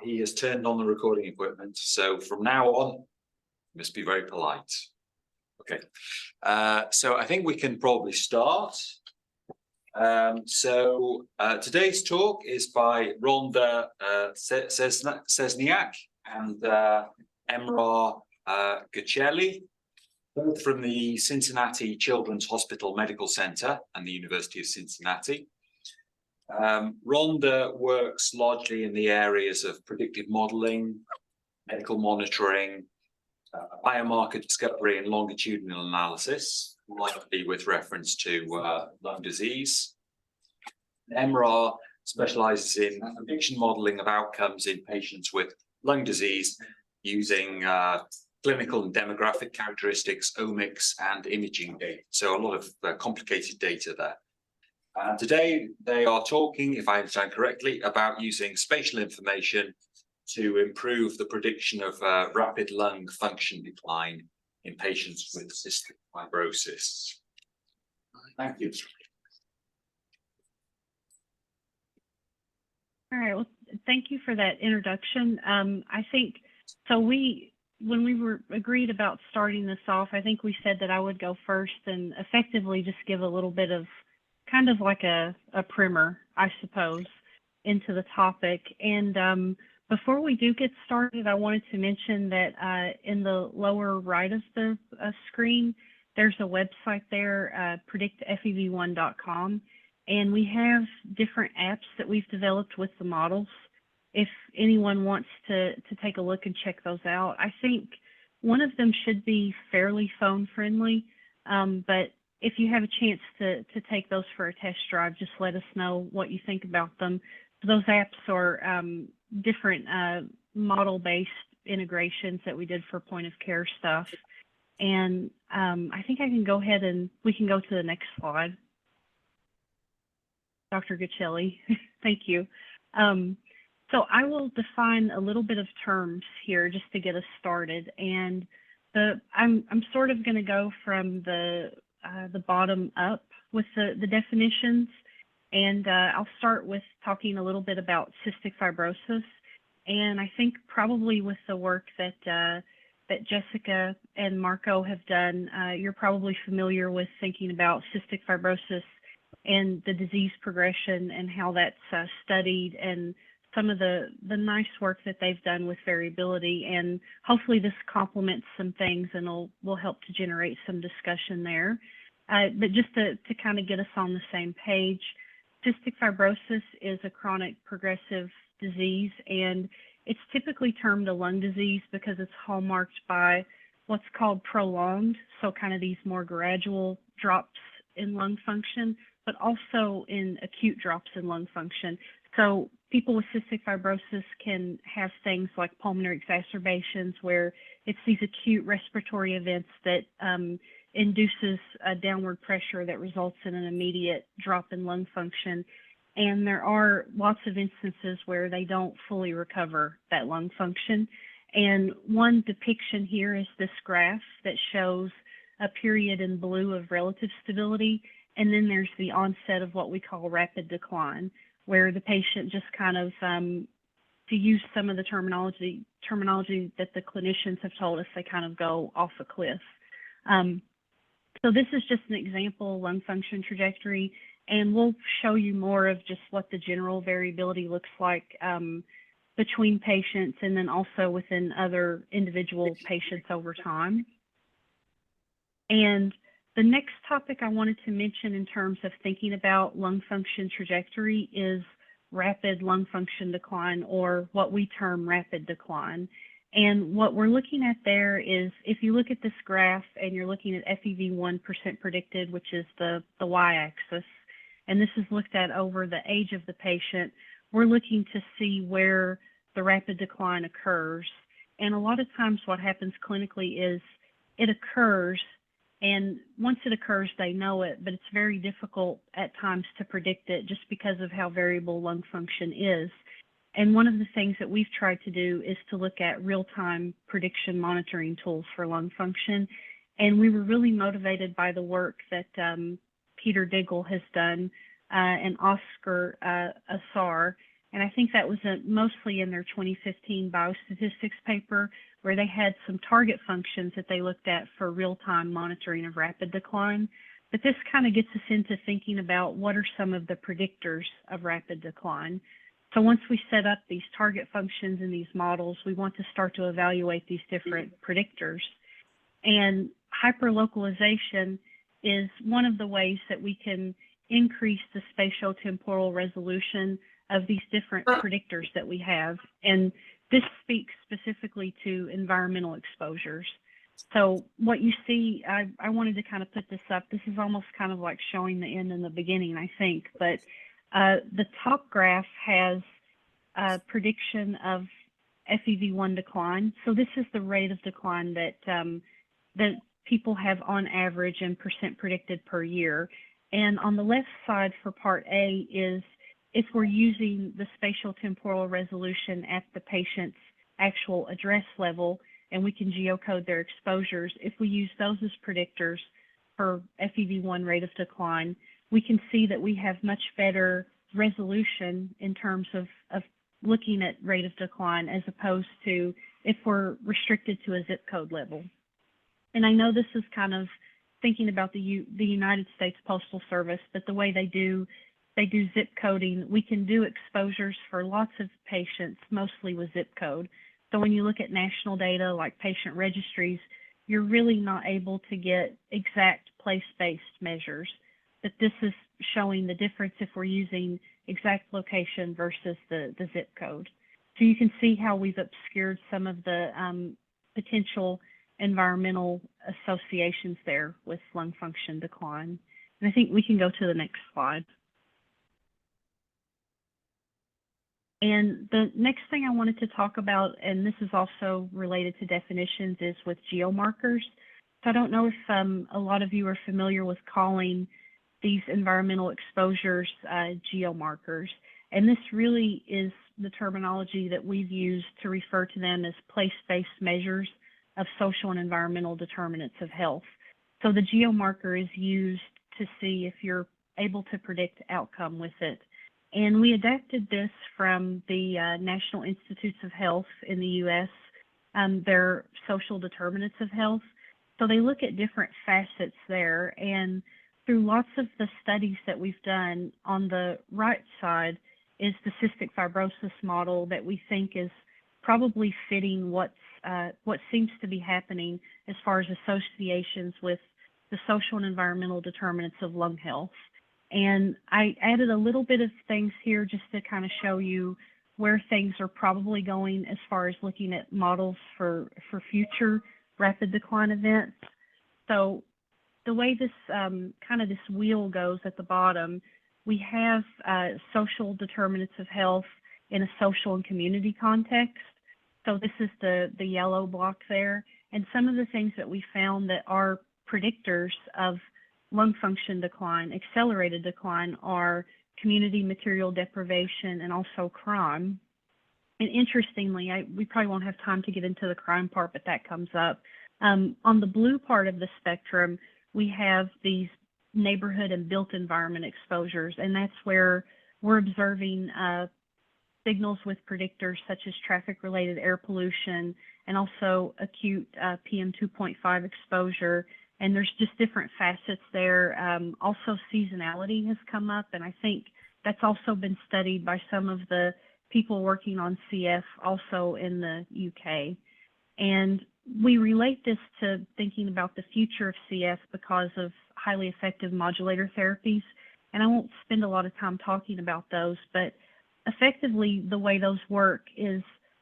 He has turned on the recording equipment, so from now on, you must be very polite. Okay, so I think we can probably start. Today's talk is by Rhonda Szczesniak and Emrah Gecili, both from the Cincinnati Children's Hospital Medical Center and the University of Cincinnati. Rhonda works largely in the areas of predictive modeling, medical monitoring, biomarker discovery and longitudinal analysis, likely with reference to lung disease. Emrah specializes in prediction modeling of outcomes in patients with lung disease using clinical and demographic characteristics, omics, and imaging data. So a lot of complicated data there. Today, they are talking, if I understand correctly, about using spatial information to improve the prediction of rapid lung function decline in patients with cystic fibrosis. Thank you. All right, well, thank you for that introduction. I think, so when we agreed about starting this off, I think we said that I would go first and effectively just give a little bit of kind of like a primer, I suppose, into the topic. And before we do get started, I wanted to mention that in the lower right of the screen, there's a website there, predictfev1.com, and we have different apps that we've developed with the models. If anyone wants to take a look and check those out, I think one of them should be fairly phone friendly, but if you have a chance to take those for a test drive, just let us know what you think about them. Those apps are different model-based integrations that we did for point of care stuff. And I think I can go ahead and we can go to the next slide. Dr. Gecili, thank you. So I will define a little bit of terms here just to get us started. And I'm sort of going to go from the bottom up with the definitions, and I'll start with talking a little bit about cystic fibrosis. And I think probably with the work that Jessica and Marco have done, you're probably familiar with thinking about cystic fibrosis and the disease progression and how that's studied, and some of the nice work that they've done with variability. And hopefully this complements some things and will help to generate some discussion there. But just to kind of get us on the same page, cystic fibrosis is a chronic progressive disease, and it's typically termed a lung disease because it's hallmarked by what's called prolonged, so kind of these more gradual drops in lung function, but also in acute drops in lung function. So people with cystic fibrosis can have things like pulmonary exacerbations, where it's these acute respiratory events that induces a downward pressure that results in an immediate drop in lung function. And there are lots of instances where they don't fully recover that lung function. And one depiction here is this graph that shows a period in blue of relative stability, and then there's the onset of what we call rapid decline, where the patient just kind of, to use some of the terminology that the clinicians have told us, they kind of go off a cliff. So this is just an example lung function trajectory, and we'll show you more of just what the general variability looks like between patients and then also within other individual patients over time. And the next topic I wanted to mention in terms of thinking about lung function trajectory is rapid lung function decline, or what we term rapid decline. And what we're looking at there is, if you look at this graph and you're looking at FEV1% predicted, which is the y-axis, and this is looked at over the age of the patient, we're looking to see where the rapid decline occurs. And a lot of times what happens clinically is it occurs, and once it occurs, they know it, but it's very difficult at times to predict it just because of how variable lung function is. And one of the things that we've tried to do is to look at real-time prediction monitoring tools for lung function. And we were really motivated by the work that Peter Diggle has done and Oscar Assar. And I think that was mostly in their 2015 biostatistics paper, where they had some target functions that they looked at for real-time monitoring of rapid decline. But this kind of gets us into thinking about what are some of the predictors of rapid decline. So once we set up these target functions in these models, we want to start to evaluate these different predictors. And hyperlocalization is one of the ways that we can increase the spatiotemporal resolution of these different predictors that we have. And this speaks specifically to environmental exposures. So what you see, I wanted to kind of put this up. This is almost kind of like showing the end and the beginning, I think. But the top graph has a prediction of FEV1 decline. So this is the rate of decline that that people have on average and percent predicted per year. And on the left side for part A is if we're using the spatial temporal resolution at the patient's actual address level, and we can geocode their exposures. If we use those as predictors for FEV1 rate of decline, we can see that we have much better resolution in terms of looking at rate of decline as opposed to if we're restricted to a zip code level. And I know this is kind of thinking about the United States Postal Service, but the way they do zip coding, we can do exposures for lots of patients, mostly with zip code. So when you look at national data like patient registries, you're really not able to get exact place-based measures. But this is showing the difference if we're using exact location versus the zip code. So you can see how we've obscured some of the potential environmental associations there with lung function decline. And I think we can go to the next slide. And the next thing I wanted to talk about, and this is also related to definitions, is with geomarkers. So I don't know if a lot of you are familiar with calling these environmental exposures geomarkers. And this really is the terminology that we've used to refer to them as place-based measures of social and environmental determinants of health. So the geomarker is used to see if you're able to predict outcome with it. And we adapted this from the National Institutes of Health in the U.S., their social determinants of health. So they look at different facets there. And through lots of the studies that we've done, on the right side is the cystic fibrosis model that we think is probably fitting what seems to be happening as far as associations with the social and environmental determinants of lung health. And I added a little bit of things here just to kind of show you where things are probably going as far as looking at models for future rapid decline events. So the way this kind of this wheel goes at the bottom, we have social determinants of health in a social and community context. So this is the yellow block there. And some of the things that we found that are predictors of lung function decline, accelerated decline, are community material deprivation and also crime. And interestingly, we probably won't have time to get into the crime part, but that comes up. On the blue part of the spectrum, we have these neighborhood and built environment exposures, and that's where we're observing signals with predictors such as traffic-related air pollution and also acute PM 2.5 exposure. And there's just different facets there. Also, seasonality has come up, and I think that's also been studied by some of the people working on CF also in the UK. And we relate this to thinking about the future of CF because of highly effective modulator therapies. And I won't spend a lot of time talking about those, but effectively the way those work is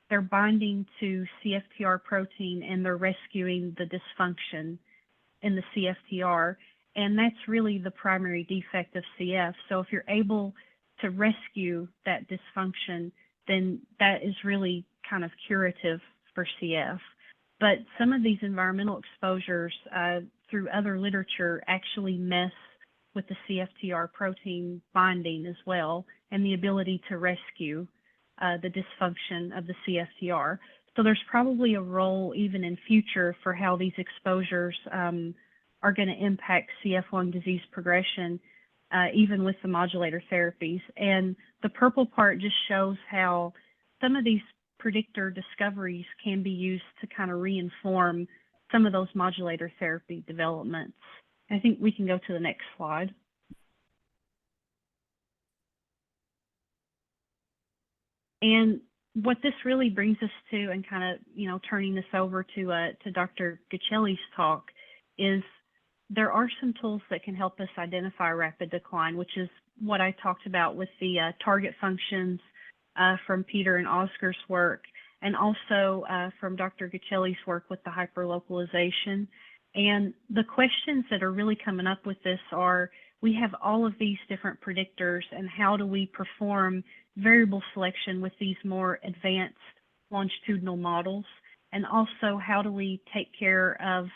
they're binding to CFTR protein and they're rescuing the dysfunction in the CFTR, and that's really the primary defect of CF. So if you're able to rescue that dysfunction, then that is really kind of curative for CF. But some of these environmental exposures through other literature actually mess with the CFTR protein binding as well, and the ability to rescue the dysfunction of the CFTR. So there's probably a role even in future for how these exposures are going to impact CF lung disease progression. even with the modulator therapies. And the purple part just shows how some of these predictor discoveries can be used to kind of reinform some of those modulator therapy developments. I think we can go to the next slide. And what this really brings us to, and kind of, turning this over to Dr. Gecili's talk, is there are some tools that can help us identify rapid decline, which is what I talked about with the target functions from Peter and Oscar's work, and also from Dr. Gecili's work with the hyper-localization. And the questions that are really coming up with this are, we have all of these different predictors, and how do we perform variable selection with these more advanced longitudinal models? And also, how do we take care of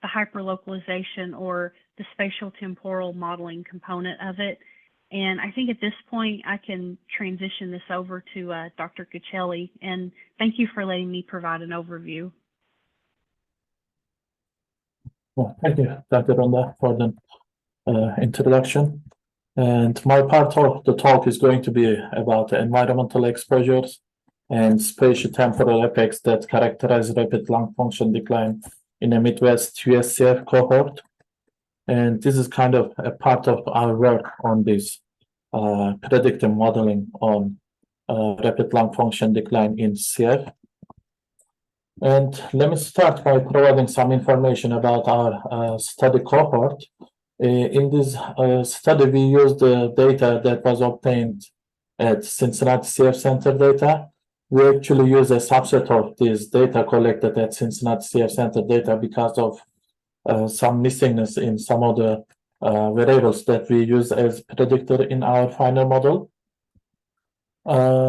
the hyper-localization or the spatial temporal modeling component of it? And I think at this point, I can transition this over to Dr. Gecili, and thank you for letting me provide an overview. Well, thank you, Dr. Rhonda, for the introduction. And my part of the talk is going to be about environmental exposures and spatiotemporal effects that characterize rapid lung function decline in a Midwest USCF cohort. And this is kind of a part of our work on this predictive modeling on rapid lung function decline in CF. And let me start by providing some information about our study cohort. In this study, we used the data that was obtained at Cincinnati CF Center data. We actually use a subset of this data collected at Cincinnati CF Center data because of some missingness in some of the variables that we use as predictor in our final model.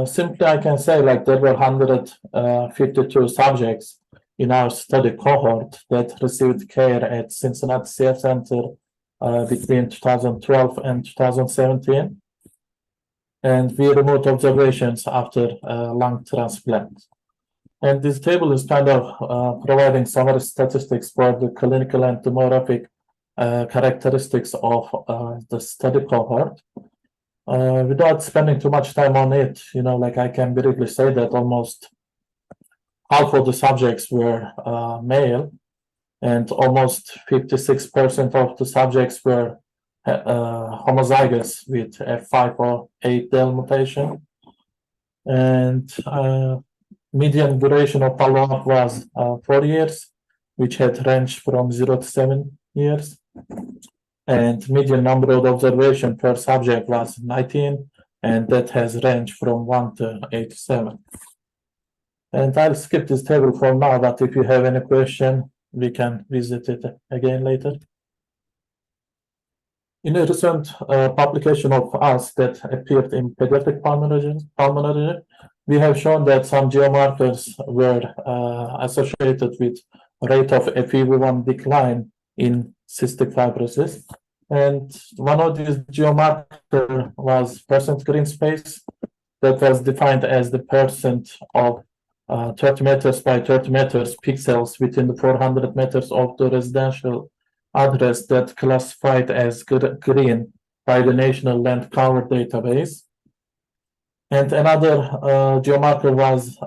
Simply, I can say there were 152 subjects in our study cohort that received care at Cincinnati CF Center between 2012 and 2017. And we removed observations after lung transplant. And this table is kind of providing summary statistics for the clinical and demographic characteristics of the study cohort. Without spending too much time on it, I can briefly say that almost half of the subjects were male, and almost 56% of the subjects were homozygous with a 5 or 8 del mutation. And median duration of follow-up was 4 years, which had ranged from 0 to 7 years. And median number of observation per subject was 19, and that has ranged from 1 to 87. And I'll skip this table for now, but if you have any question, we can visit it again later. In a recent publication of us that appeared in Pediatric Pulmonology, we have shown that some geomarkers were associated with rate of FEV1 decline in cystic fibrosis. And one of these geomarkers was percent green space, that was defined as the percent of 30 meters by 30 meters pixels within the 400 meters of the residential address that classified as green by the National Land Cover Database. And another geomarker was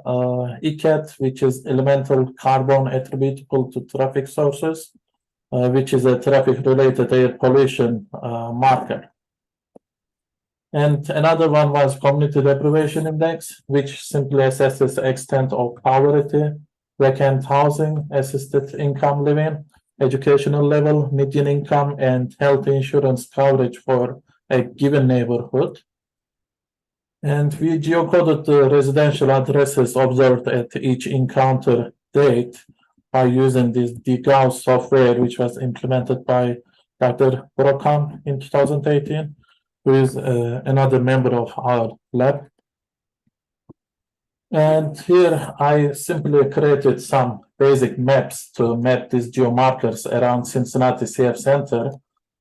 ECAT, which is elemental carbon attributable to traffic sources, which is a traffic-related air pollution marker. And another one was community deprivation index, which simply assesses the extent of poverty, vacant housing, assisted income living, educational level, median income, and health insurance coverage for a given neighborhood. And we geocoded the residential addresses observed at each encounter date by using this DGAUSS software, which was implemented by Dr. Brokamp in 2018, who is another member of our lab. And here I simply created some basic maps to map these geomarkers around Cincinnati CF Center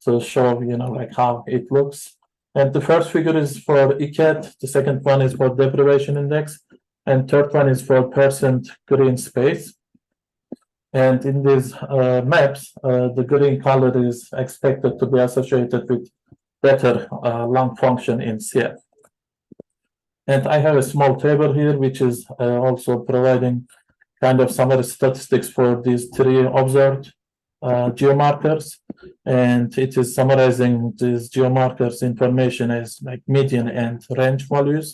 to show, how it looks. And the first figure is for ECAT, the second one is for deprivation index, and third one is for percent green space. And in these maps, the green color is expected to be associated with better lung function in CF. And I have a small table here, which is also providing kind of summary statistics for these three observed geomarkers. And it is summarizing these geomarkers information as like median and range values.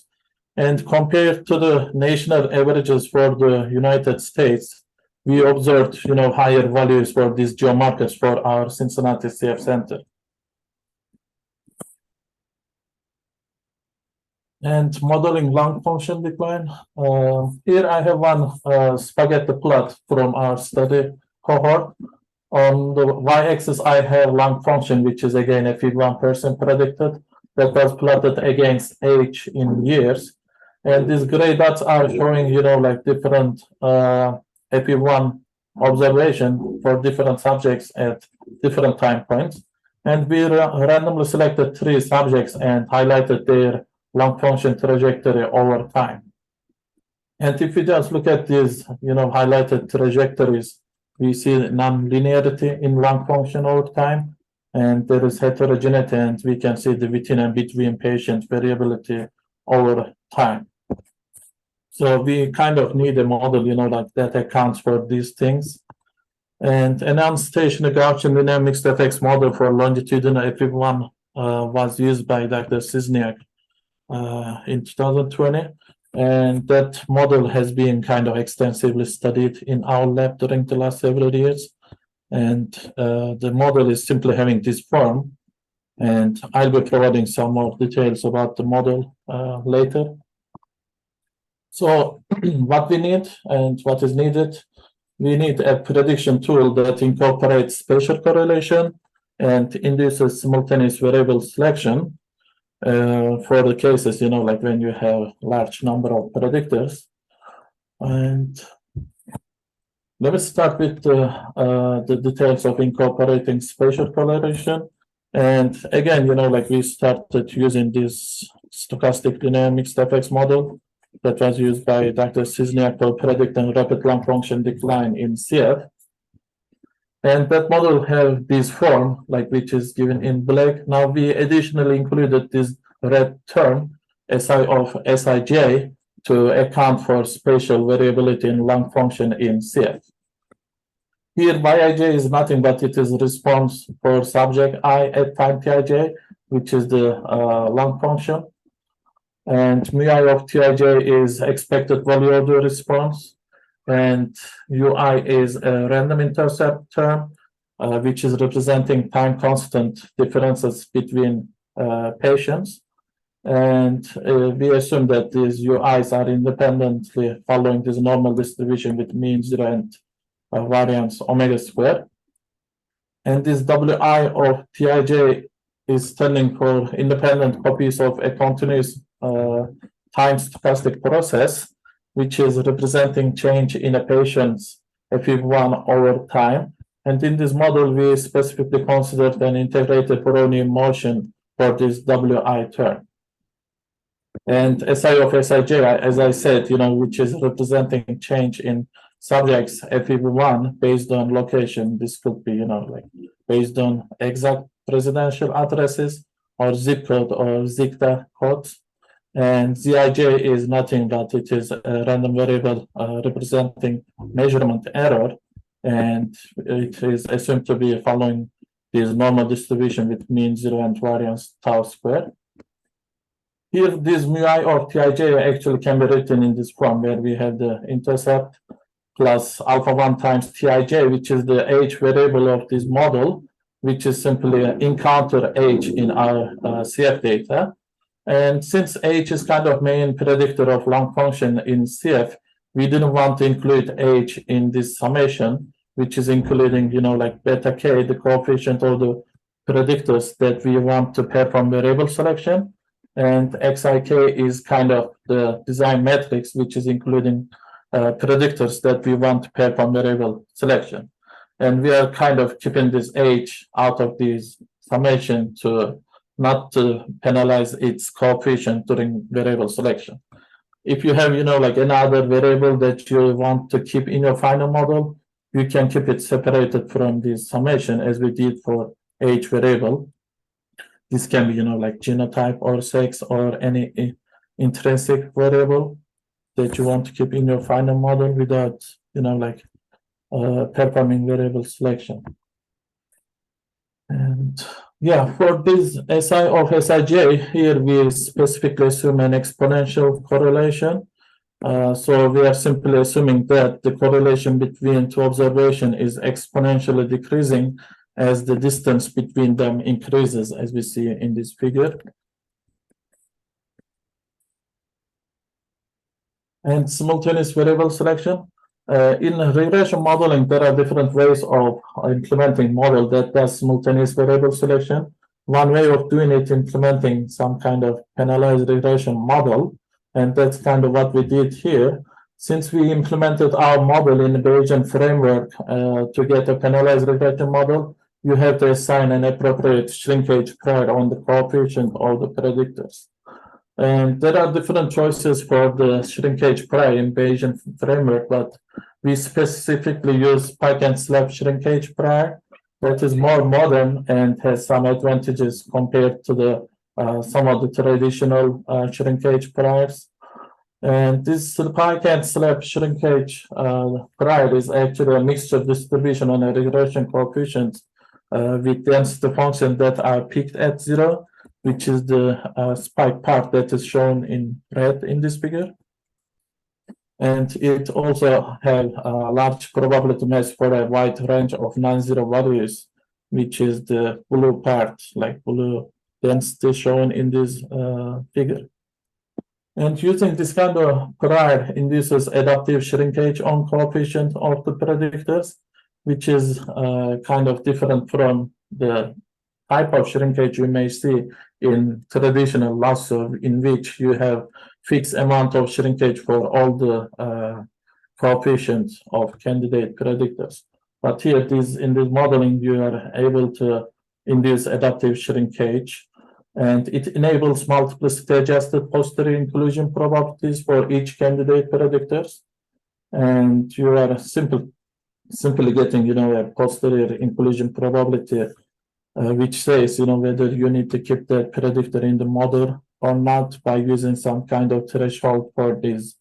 And compared to the national averages for the United States, we observed, higher values for these geomarkers for our Cincinnati CF Center. And modeling lung function decline. Here I have one spaghetti plot from our study cohort. On the y-axis, I have lung function, which is again a Fib1% predicted, that was plotted against age in years. And these gray dots are showing, like different FIB1 observation for different subjects at different time points. And we randomly selected 3 subjects and highlighted their lung function trajectory over time. And if we just look at these, highlighted trajectories, we see non-linearity in lung function over time, and there is heterogeneity, and we can see the within and between patient variability over time. So we kind of need a model, like that accounts for these things. And an unstationary Gaussian linear mixed effects model for longitudinal FIB1 was used by Dr. Szczesniak in 2020, and that model has been kind of extensively studied in our lab during the last several years. And the model is simply having this form, and I'll be providing some more details about the model later. So what we need and what is needed, we need a prediction tool that incorporates spatial correlation and induces simultaneous variable selection for the cases, like when you have large number of predictors. And let me start with the details of incorporating spatial correlation. And again, like we started using this stochastic linear mixed effects model that was used by Dr. Szczesniak for predicting rapid lung function decline in CF. And that model have this form, which is given in black. Now we additionally included this red term, SI of Sij, to account for spatial variability in lung function in CF. Here, Yij is nothing but it is response for subject I at time Tij, which is the lung function. And mu I of Tij is expected value of the response. And Ui is a random intercept term, which is representing time constant differences between patients. And we assume that these UIs are independently following this normal distribution with mean 0 and variance omega square. And this Wi of Tij is standing for independent copies of a continuous time stochastic process, which is representing change in a patient's FIB1 over time. And in this model, we specifically considered an integrated Brownian motion for this Wi term. And Si of Sij, as I said, which is representing change in subjects FIB1 based on location. This could be, based on exact residential addresses or zip code or ZICTA codes. And Zij is nothing but it is a random variable representing measurement error, and it is assumed to be following this normal distribution with mean 0 and variance tau square. Here, this mu I of Tij actually can be written in this form where we have the intercept plus alpha 1 times Tij, which is the age variable of this model, which is simply an encounter age in our CF data. And since age is kind of main predictor of lung function in CF, we didn't want to include age in this summation, which is including, beta k, the coefficient of the predictors that we want to perform variable selection. And xik is kind of the design matrix, which is including predictors that we want to perform variable selection. And we are kind of keeping this age out of this summation to not to penalize its coefficient during variable selection. If you have, another variable that you want to keep in your final model, you can keep it separated from this summation as we did for age variable. this can be, like genotype or sex or any intrinsic variable that you want to keep in your final model without, like performing variable selection. And yeah, for this SI of Sij, here we specifically assume an exponential correlation. So we are simply assuming that the correlation between two observations is exponentially decreasing as the distance between them increases, as we see in this figure. And simultaneous variable selection. In regression modeling, there are different ways of implementing model that does simultaneous variable selection. One way of doing it, implementing some kind of penalized regression model, and that's kind of what we did here. Since we implemented our model in the Bayesian framework to get a penalized regression model, you have to assign an appropriate shrinkage prior on the coefficient of the predictors. And there are different choices for the shrinkage prior in Bayesian framework, but we specifically use pike and slab shrinkage prior that is more modern and has some advantages compared to the some of the traditional shrinkage priors. And this pike and slab shrinkage prior is actually a mixture distribution on a regression coefficient with density functions that are peaked at 0, which is the spike part that is shown in red in this figure. And it also has a large probability mass for a wide range of non-zero values, which is the blue part, like blue density shown in this figure. And using this kind of prior induces adaptive shrinkage on coefficient of the predictors, which is kind of different from the type of shrinkage you may see in traditional lasso, in which you have fixed amount of shrinkage for all the coefficients of candidate predictors. But here, in this modeling, you are able to induce adaptive shrinkage, and it enables multiplicity adjusted posterior inclusion probabilities for each candidate predictors. And you are simply getting, a posterior inclusion probability which says, whether you need to keep that predictor in the model or not by using some kind of threshold for these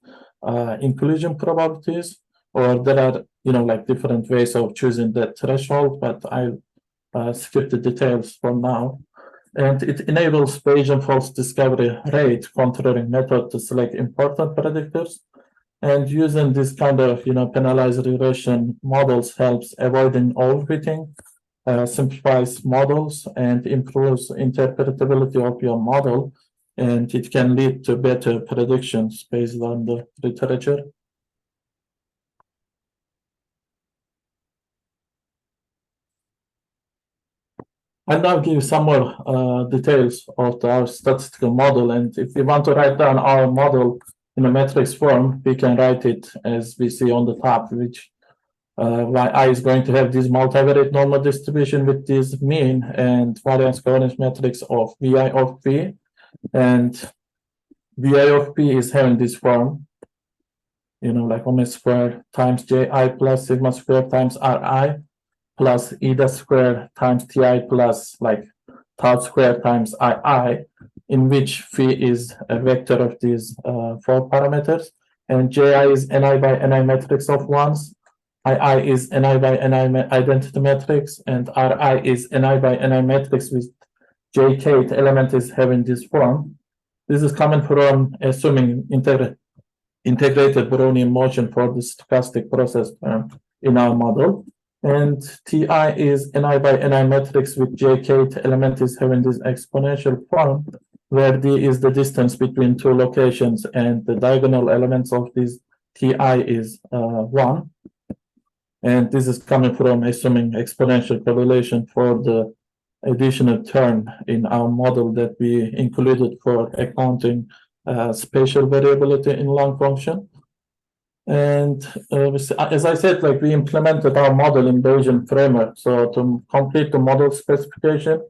inclusion probabilities, or there are, like different ways of choosing that threshold, but I'll skip the details for now. And it enables Bayesian false discovery rate controlling method to select important predictors. And using this kind of, penalized regression models helps avoiding overfitting, simplifies models, and improves interpretability of your model. And it can lead to better predictions based on the literature. I'll now give some more details of our statistical model. And if we want to write down our model in a matrix form, we can write it as we see on the top, which I is going to have this multivariate normal distribution with this mean and variance covariance matrix of Vi of P. And Vi of P is having this form, like omega squared times Ji plus sigma squared times Ri plus eta squared times Ti plus like tau squared times Ii, in which phi is a vector of these 4 parameters, and Ji is Ni by Ni matrix of ones, Ii is Ni by Ni identity matrix, and Ri is Ni by Ni matrix with Jk element is having this form. This is coming from assuming integrated Brownian motion for the stochastic process term in our model. And Ti is Ni by Ni matrix with Jk element is having this exponential form, where D is the distance between two locations and the diagonal elements of this Ti is 1. And this is coming from assuming exponential correlation for the additional term in our model that we included for accounting spatial variability in lung function. And as I said, like we implemented our model in Bayesian framework. So to complete the model specification,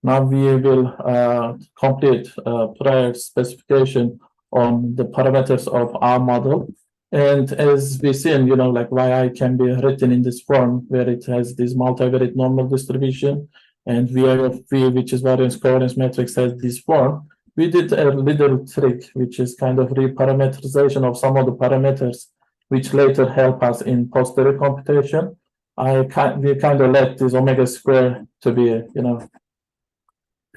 now we will complete prior specification on the parameters of our model. And as we see, like Yi can be written in this form where it has this multivariate normal distribution and VI of V, which is variance covariance matrix, has this form. We did a little trick, which is kind of reparameterization of some of the parameters, which later help us in posterior computation. We kind of let this omega square to be,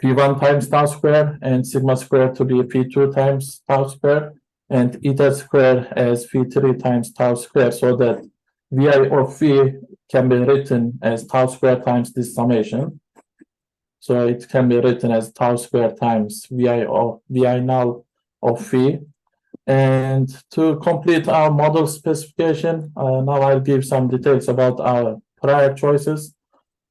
P1 times tau square, and sigma square to be P2 times tau square, and eta square as P3 times tau square, so that VI of V can be written as tau square times this summation. So it can be written as tau square times VI null of V. And to complete our model specification, now I'll give some details about our prior choices.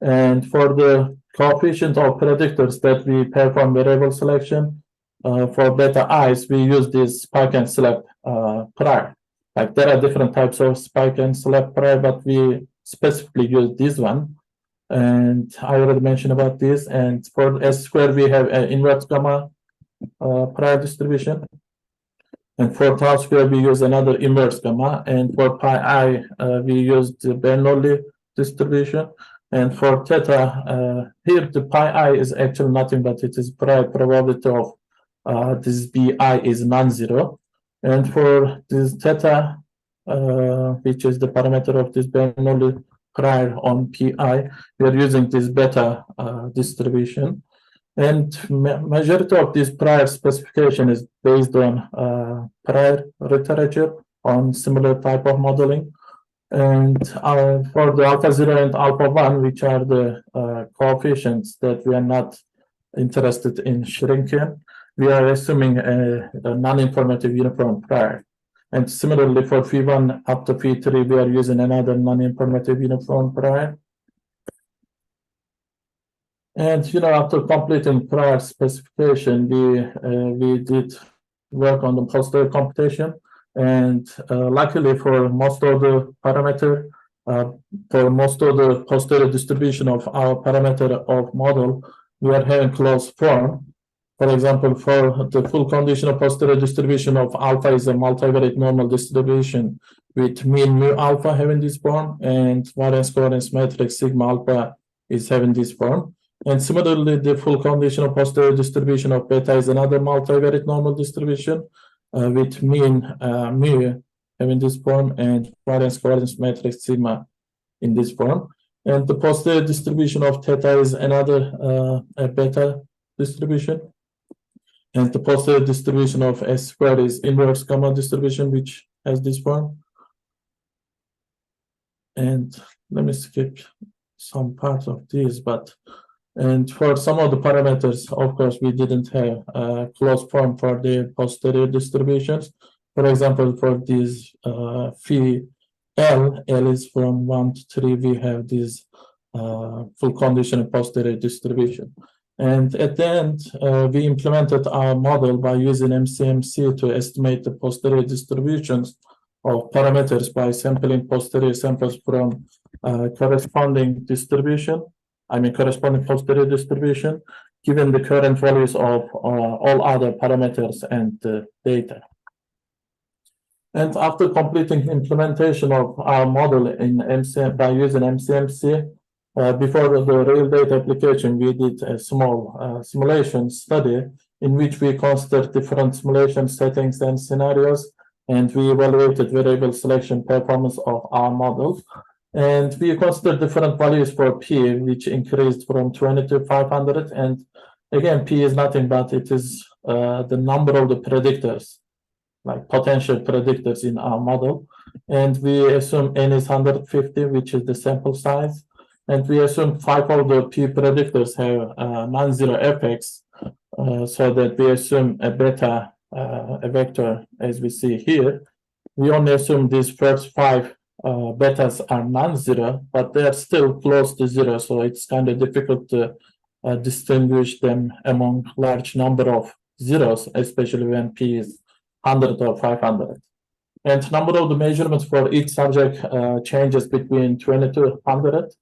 And for the coefficient of predictors that we perform variable selection, for beta i's, we use this spike and slap prior. Like there are different types of spike and slap prior, but we specifically use this one. And I already mentioned about this. And for S squared, we have an inverse gamma prior distribution. And for tau square, we use another inverse gamma. And for pi I, we use the Bernoulli distribution. And for theta, here the pi I is actually nothing, but it is prior probability of this bi is non-zero. And for this theta, which is the parameter of this Bernoulli prior on pi, we are using this beta distribution. And majority of this prior specification is based on prior literature on similar type of modeling. And for the alpha 0 and alpha 1, which are the coefficients that we are not interested in shrinking, we are assuming a non-informative uniform prior. And similarly for P1 up to P3, we are using another non-informative uniform prior. And after completing prior specification, we did work on the posterior computation. And luckily for most of the parameter, for most of the posterior distribution of our parameter of model, we are having closed form. For example, for the full conditional posterior distribution of alpha is a multivariate normal distribution with mean mu alpha having this form, and variance covariance matrix sigma alpha is having this form. And similarly, the full conditional posterior distribution of beta is another multivariate normal distribution with mean mu having this form, and variance covariance matrix sigma in this form. And the posterior distribution of theta is another beta distribution. And the posterior distribution of S squared is inverse gamma distribution, which has this form. And let me skip some parts of this, and for some of the parameters, of course, we didn't have a closed form for the posterior distributions. For example, for this phi L is from 1 to 3, we have this full conditional posterior distribution. And at the end, we implemented our model by using MCMC to estimate the posterior distributions of parameters by sampling posterior samples from corresponding posterior distribution, given the current values of all other parameters and data. And after completing implementation of our model in by using MCMC, before the real data application, we did a small simulation study in which we considered different simulation settings and scenarios, and we evaluated variable selection performance of our model. And we considered different values for P, which increased from 20 to 500. And again, P is nothing but it is the number of the predictors, like potential predictors in our model. And we assume N is 150, which is the sample size. And we assume 5 of the P predictors have non-zero effects, so that we assume a beta, a vector, as we see here. We only assume these first 5 betas are non-zero, but they are still close to 0, so it's kind of difficult to distinguish them among large number of zeros, especially when P is 100 or 500. And number of the measurements for each subject changes between 20 to 100,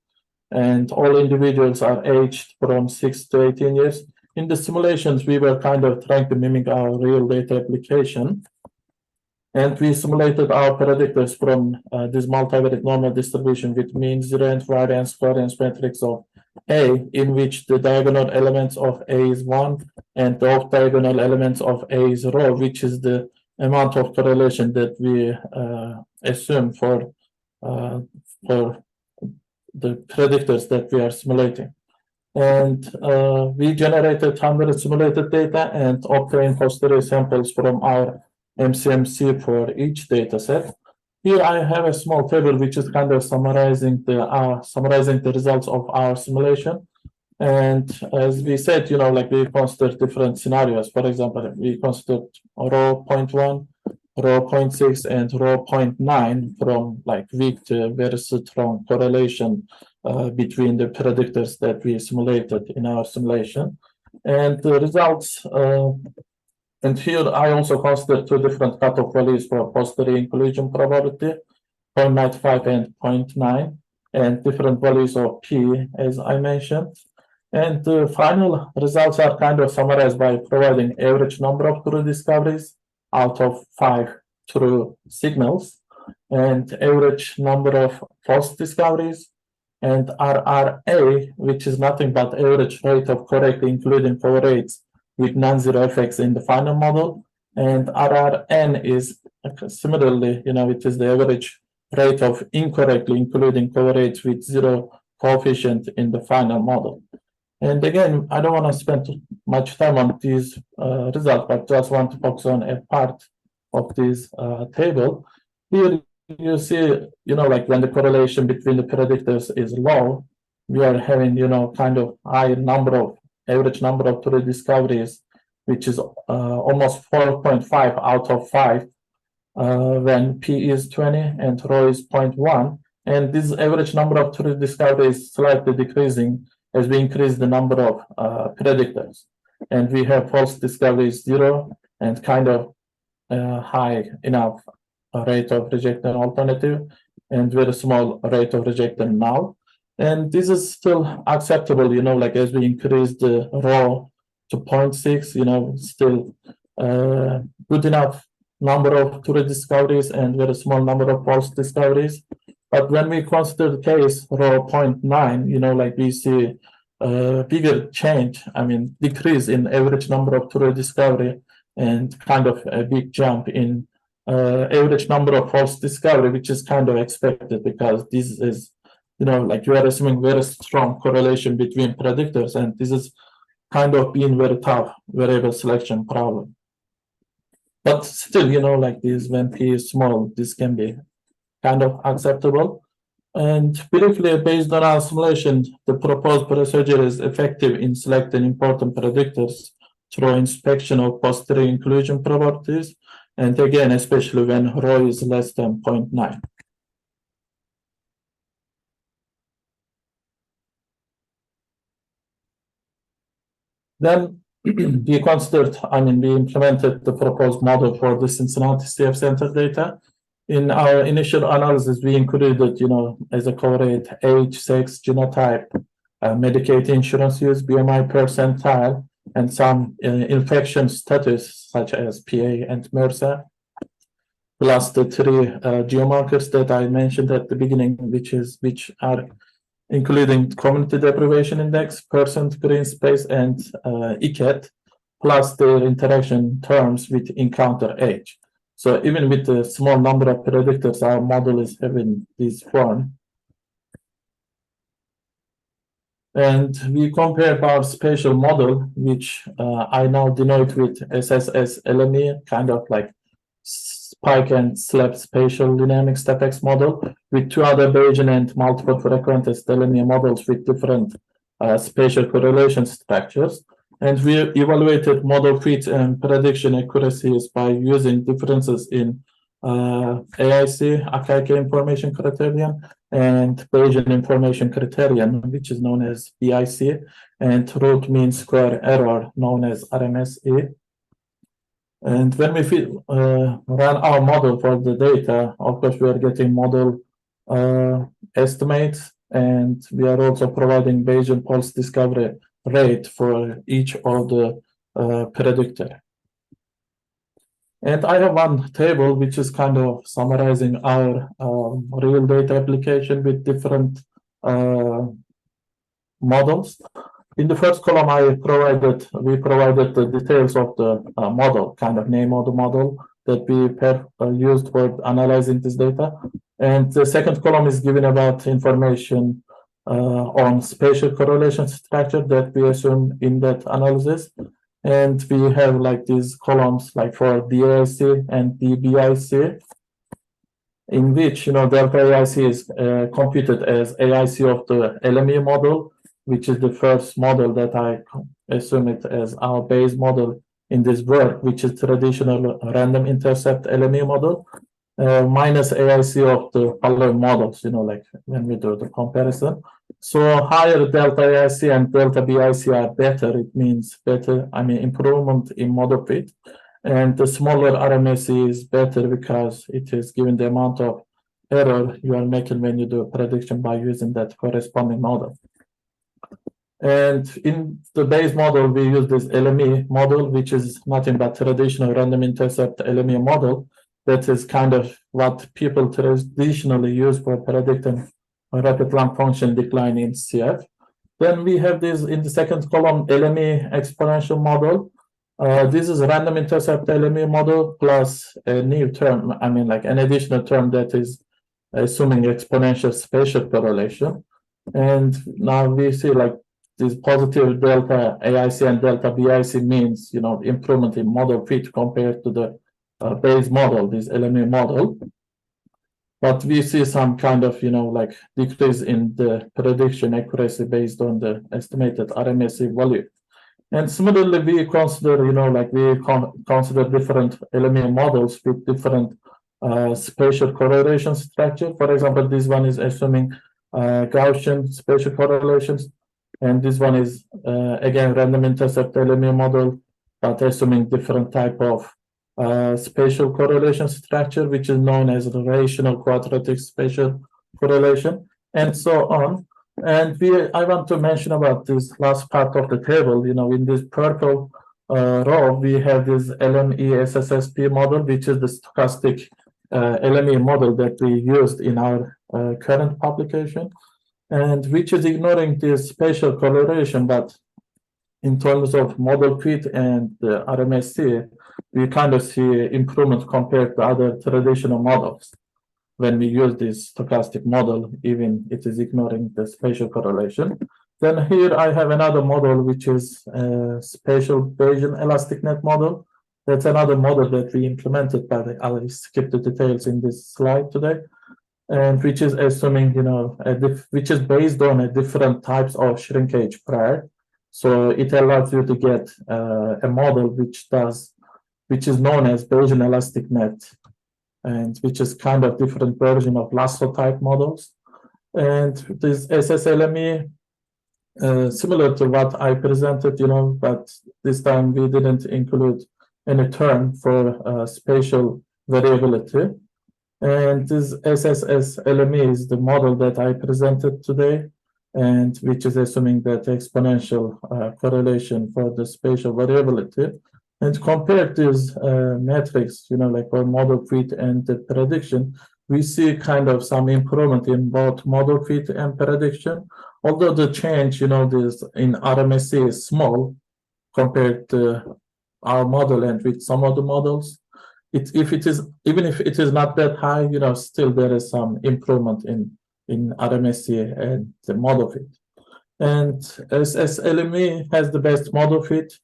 and all individuals are aged from 6 to 18 years. In the simulations, we were kind of trying to mimic our real data application. And we simulated our predictors from this multivariate normal distribution with mean, zero, and variance matrix of A, in which the diagonal elements of A is 1 and the off-diagonal elements of A is rho, which is the amount of correlation that we assume for the predictors that we are simulating. And we generated 100 simulated data and obtained posterior samples from our MCMC for each data set. Here I have a small table which is kind of summarizing the results of our simulation. And as we said, like we considered different scenarios. For example, we considered row 0.1, row 0.6, and row 0.9 from like weak to very strong correlation between the predictors that we simulated in our simulation. And the results, and here I also considered two different cutoff values for posterior inclusion probability, 0.95 and 0.9, and different values of P, as I mentioned. And the final results are kind of summarized by providing average number of true discoveries out of 5 true signals, and average number of false discoveries, and RRA, which is nothing but average rate of correctly including coverage with non-zero effects in the final model, and RRN is similarly, it is the average rate of incorrectly including coverage with zero coefficient in the final model. And again, I don't want to spend much time on these results, but just want to focus on a part of this table. Here you see, like when the correlation between the predictors is low, we are having, kind of high average number of true discoveries, which is almost 4.5 out of 5 when P is 20 and rho is 0.1. And this average number of true discoveries is slightly decreasing as we increase the number of predictors. And we have false discoveries 0 and kind of high enough rate of rejected alternative and very small rate of rejected null. And this is still acceptable, like as we increase the rho to 0.6, still good enough number of true discoveries and very small number of false discoveries. But when we consider the case rho 0.9, like we see a bigger change, decrease in average number of true discovery and kind of a big jump in average number of false discovery, which is kind of expected because this is, like you are assuming very strong correlation between predictors, and this is kind of being very tough variable selection problem. But still, like this, when P is small, this can be kind of acceptable. And briefly, based on our simulation, the proposed procedure is effective in selecting important predictors through inspection of posterior inclusion properties, and again, especially when rho is less than 0.9. Then we considered, we implemented the proposed model for the Cincinnati CF Center data. In our initial analysis, we included, as a correlate age, sex, genotype, Medicaid insurance use, BMI percentile, and some infection status such as PA and MRSA, plus the 3 geomarkers that I mentioned at the beginning, which are including community deprivation index, percent green space, and ECAT, plus their interaction terms with encounter age. So even with the small number of predictors, our model is having this form. And we compared our spatial model, which I now denote with SSS LME, kind of like spike and slab spatial dynamic StepX model, with 2 other Bayesian and multiple frequentist LME models with different spatial correlation structures. And we evaluated model fit and prediction accuracies by using differences in AIC, Akaike Information Criterion, and Bayesian Information Criterion, which is known as BIC, and root mean square error, known as RMSE. And when we run our model for the data, of course, we are getting model estimates, and we are also providing Bayesian pulse discovery rate for each of the predictor. And I have one table which is kind of summarizing our real data application with different models. In the first column, we provided the details of the model, kind of name of the model that we used for analyzing this data. And the second column is given about information on spatial correlation structure that we assume in that analysis. And we have like these columns like for DAIC and DBIC, in which, delta AIC is computed as AIC of the LME model, which is the first model that I assume it as our base model in this work, which is traditional random intercept LME model, minus AIC of the other models, like when we do the comparison. So higher delta AIC and delta BIC are better. It means better, improvement in model fit. And the smaller RMSE is better because it is given the amount of error you are making when you do a prediction by using that corresponding model. And in the base model, we use this LME model, which is nothing but traditional random intercept LME model. That is kind of what people traditionally use for predicting a rapid lump function decline in CF. Then we have this in the second column, LME exponential model. This is a random intercept LME model plus a new term, like an additional term that is assuming exponential spatial correlation. And now we see like this positive delta AIC and delta BIC means, improvement in model fit compared to the base model, this LME model. But we see some kind of, like decrease in the prediction accuracy based on the estimated RMSE value. And similarly, we consider, consider different LME models with different spatial correlation structure. For example, this one is assuming Gaussian spatial correlations. And this one is, again, random intercept LME model, but assuming different type of spatial correlation structure, which is known as the rational quadratic spatial correlation, and so on. And I want to mention about this last part of the table. In this purple row, we have this LME SSSP model, which is the stochastic LME model that we used in our current publication, and which is ignoring this spatial correlation, but in terms of model fit and RMSE, we kind of see improvement compared to other traditional models when we use this stochastic model, even it is ignoring the spatial correlation. Then here I have another model, which is spatial Bayesian elastic net model. That's another model that we implemented, but I'll skip the details in this slide today. And which is assuming, which is based on a different types of shrinkage prior. So it allows you to get a model which is known as Bayesian elastic net, and which is kind of different version of lasso type models. And this SSLME, similar to what I presented, but this time we didn't include any term for spatial variability. And this SSSLME is the model that I presented today, and which is assuming that exponential correlation for the spatial variability. And compare these metrics, like for model fit and the prediction, we see kind of some improvement in both model fit and prediction. Although the change, this in RMSE is small compared to our model and with some of the models. Even if it is not that high, still there is some improvement in RMSE and the model fit. And SSLME has the best model fit,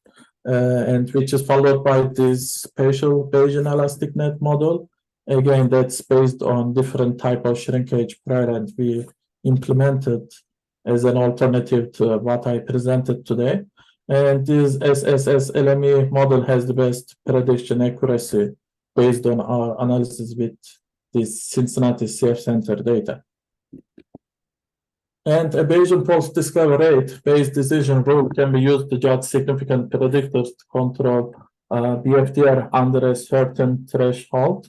and which is followed by this spatial Bayesian elastic net model. Again, that's based on different type of shrinkage prior, and we implemented as an alternative to what I presented today. And this SSLME model has the best prediction accuracy based on our analysis with this Cincinnati CF Center data. And a Bayesian false discovery rate based decision rule can be used to judge significant predictors to control BFDR under a certain threshold.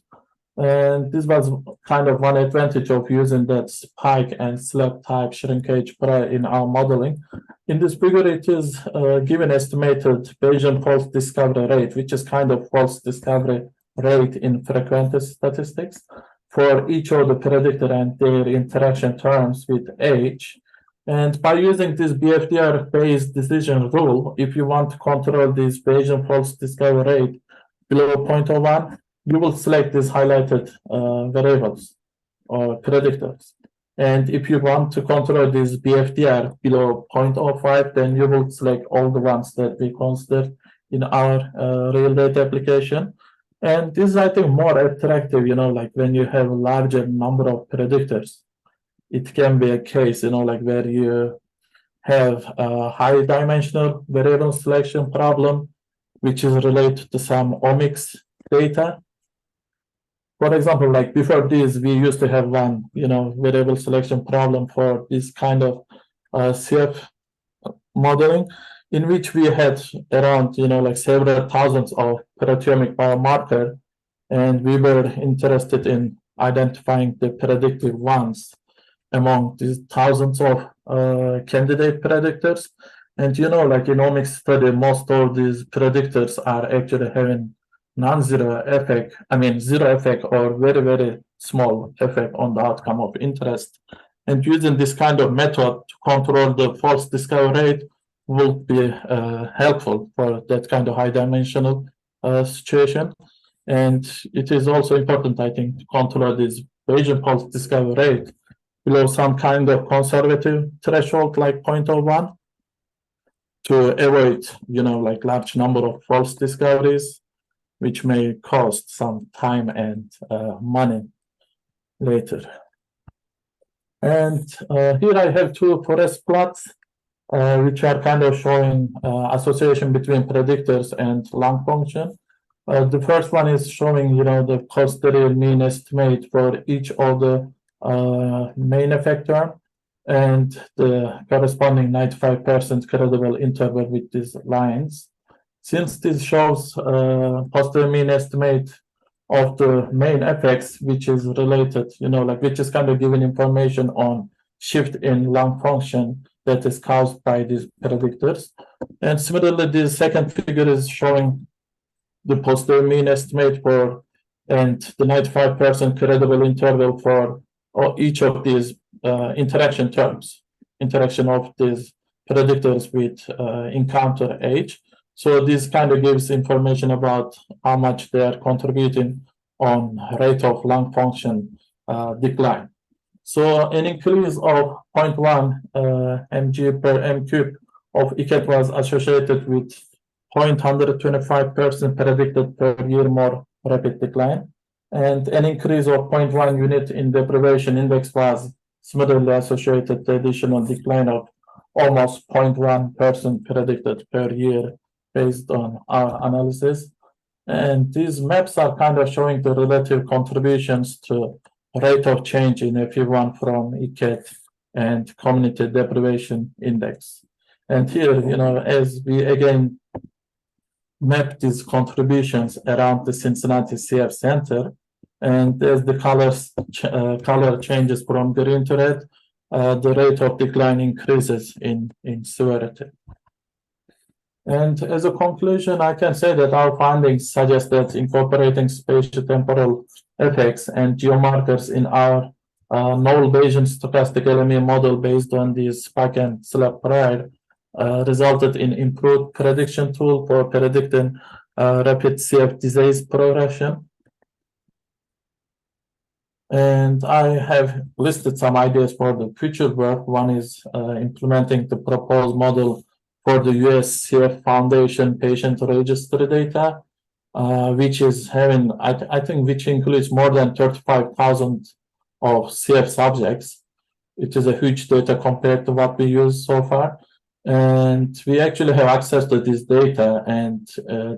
And this was kind of one advantage of using that spike and slab type shrinkage prior in our modeling. In this figure, it is given estimated Bayesian false discovery rate, which is kind of false discovery rate in frequency statistics for each of the predictor and their interaction terms with age. And by using this BFDR-based decision rule, if you want to control this Bayesian false discovery rate below 0.01, you will select these highlighted variables or predictors. And if you want to control this BFDR below 0.05, then you will select all the ones that we consider in our real data application. And this is, I think, more attractive, like when you have a larger number of predictors. It can be a case, like where you have a high dimensional variable selection problem, which is related to some omics data. For example, like before this, we used to have one, variable selection problem for this kind of CF modeling, in which we had around, like several thousands of proteomic biomarker, and we were interested in identifying the predictive ones among these thousands of candidate predictors. And like in omics study, most of these predictors are actually having non-zero effect, zero effect or very, very small effect on the outcome of interest. And using this kind of method to control the false discovery rate will be helpful for that kind of high dimensional situation. And it is also important, I think, to control this Bayesian false discovery rate below some kind of conservative threshold like 0.01 to avoid, like large number of false discoveries, which may cost some time and money later. And here I have two forest plots, which are kind of showing association between predictors and lung function. The first one is showing, the posterior mean estimate for each of the main effect term and the corresponding 95% credible interval with these lines. Since this shows posterior mean estimate of the main effects, which is related, which is kind of giving information on shift in lung function that is caused by these predictors. And similarly, the second figure is showing the posterior mean estimate for and the 95% credible interval for each of these interaction terms, interaction of these predictors with encounter age. So this kind of gives information about how much they are contributing on rate of lung function decline. So an increase of 0.1 mg per m cube of ECAT was associated with 0.125% predicted per year more rapid decline. And an increase of 0.1 unit in deprivation index was similarly associated with the additional decline of almost 0.1% predicted per year based on our analysis. And these maps are kind of showing the relative contributions to rate of change in FEV1 from ECAT and community deprivation index. And here, as we again map these contributions around the Cincinnati CF Center, and as the color changes from green to red, the rate of decline increases in severity. And as a conclusion, I can say that our findings suggest that incorporating spatiotemporal effects and geomarkers in our novel Bayesian stochastic LME model based on the spike and slab prior resulted in improved prediction tool for predicting rapid CF disease progression. And I have listed some ideas for the future work. One is implementing the proposed model for the US CF Foundation patient registry data, which is having, I think, which includes more than 35,000 of CF subjects. It is a huge data compared to what we use so far. And we actually have access to this data and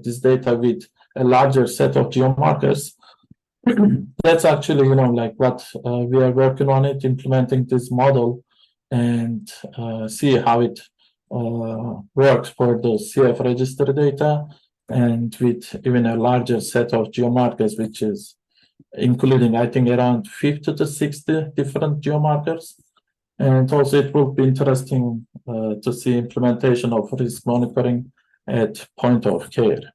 this data with a larger set of geomarkers. That's actually, like what we are working on it, implementing this model and see how it works for the CF register data and with even a larger set of geomarkers, which is including, I think, around 50 to 60 different geomarkers. And also it will be interesting to see implementation of risk monitoring at point of care.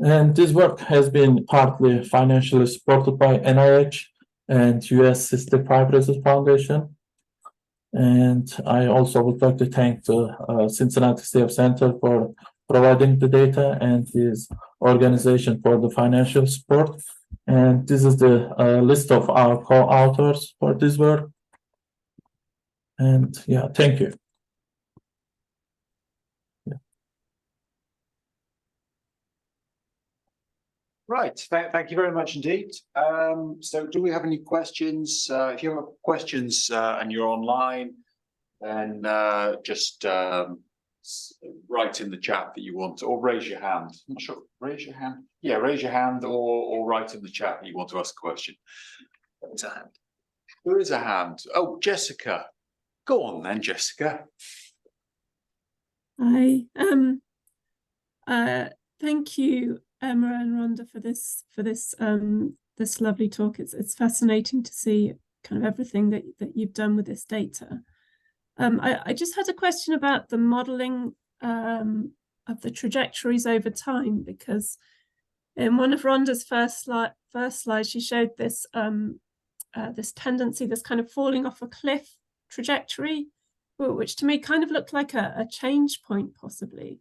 And this work has been partly financially supported by NIH and US Cystic Fibrosis Foundation. And I also would like to thank the Cincinnati CF Center for providing the data and this organization for the financial support. And this is the list of our co-authors for this work. And yeah, thank you. Right, thank you very much indeed. So do we have any questions? If you have questions and you're online, then just write in the chat that you want to, or raise your hand. I'm not sure, raise your hand. Yeah, raise your hand or write in the chat that you want to ask a question. There's a hand. There is a hand. Oh, Jessica. Go on then, Jessica. Hi. Thank you, Emrah and Rhonda, for this lovely talk. It's fascinating to see kind of everything that you've done with this data. I just had a question about the modeling of the trajectories over time, because in one of Rhonda's first slide, she showed this this tendency, this kind of falling off a cliff trajectory, which to me kind of looked like a change point possibly.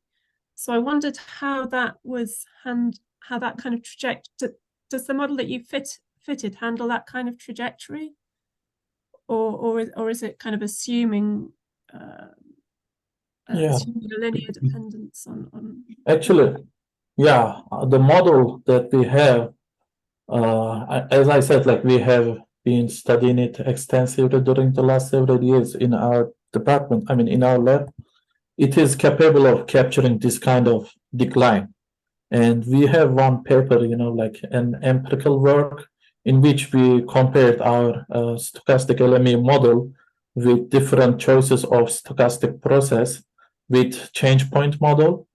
So I wondered how that was how that kind of trajectory, does the model that you fitted handle that kind of trajectory, or is it kind of assuming assuming a linear dependence on Actually, yeah, the model that we have, as I said, like we have been studying it extensively during the last several years in our department, I mean, in our lab. It is capable of capturing this kind of decline. And we have one paper, like an empirical work in which we compared our stochastic LME model with different choices of stochastic process with change point model.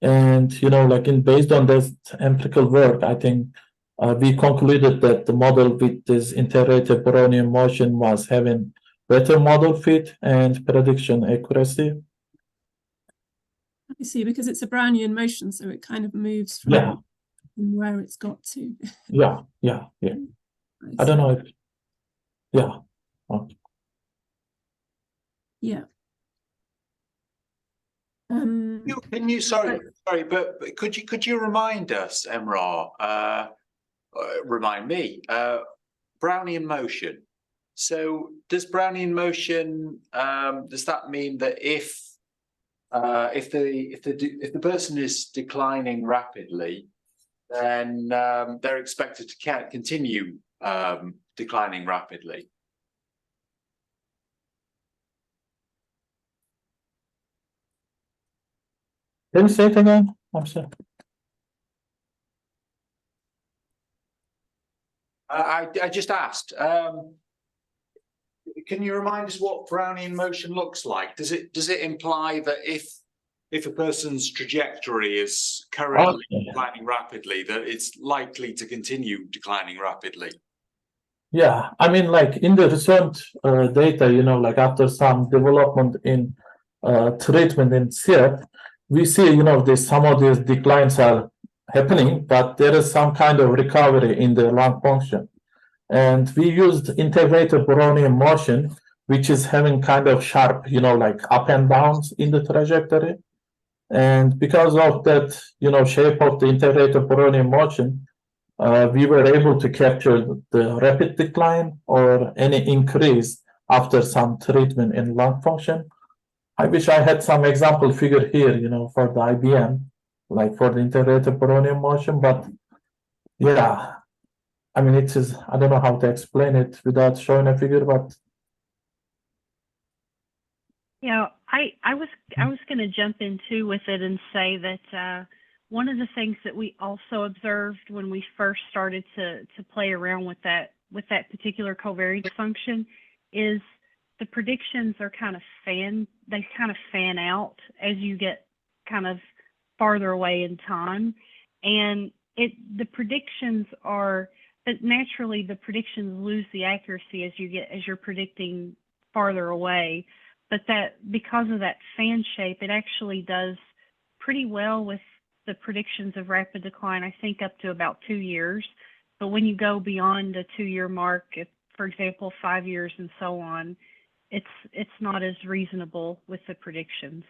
And, like based on this empirical work, I think we concluded that the model with this integrated Brownian motion was having better model fit and prediction accuracy. I see, because it's a Brownian motion, so it kind of moves from where it's got to. Yeah. I don't know if, yeah. Okay. Yeah. Can you sorry, but could you remind us, Emrah, remind me, Brownian motion. So does Brownian motion, does that mean that if the person is declining rapidly, then they're expected to continue declining rapidly? Can you say it again? I'm sorry. I just asked. Can you remind us what Brownian motion looks like? Does it imply that if a person's trajectory is currently declining rapidly, that it's likely to continue declining rapidly? Yeah, I mean, like in the recent data, like after some development in treatment in CF, we see, some of these declines are happening, but there is some kind of recovery in the lung function. And we used integrated Brownian motion, which is having kind of sharp, like up and downs in the trajectory. And because of that, shape of the integrated Brownian motion, we were able to capture the rapid decline or any increase after some treatment in lung function. I wish I had some example figure here, for the IBM, like for the integrated Brownian motion, but yeah, I mean, it is, I don't know how to explain it without showing a figure, but. Yeah, I was going to jump in too with it and say that one of the things that we also observed when we first started to play around with that particular covariance function is the predictions are kind of fan out as you get kind of farther away in time, and the predictions are, but naturally the predictions lose the accuracy as you're predicting farther away. But that because of that fan shape, it actually does pretty well with the predictions of rapid decline, I think up to about 2 years. But when you go beyond the 2-year mark, if, for example, 5 years and so on, it's not as reasonable with the predictions.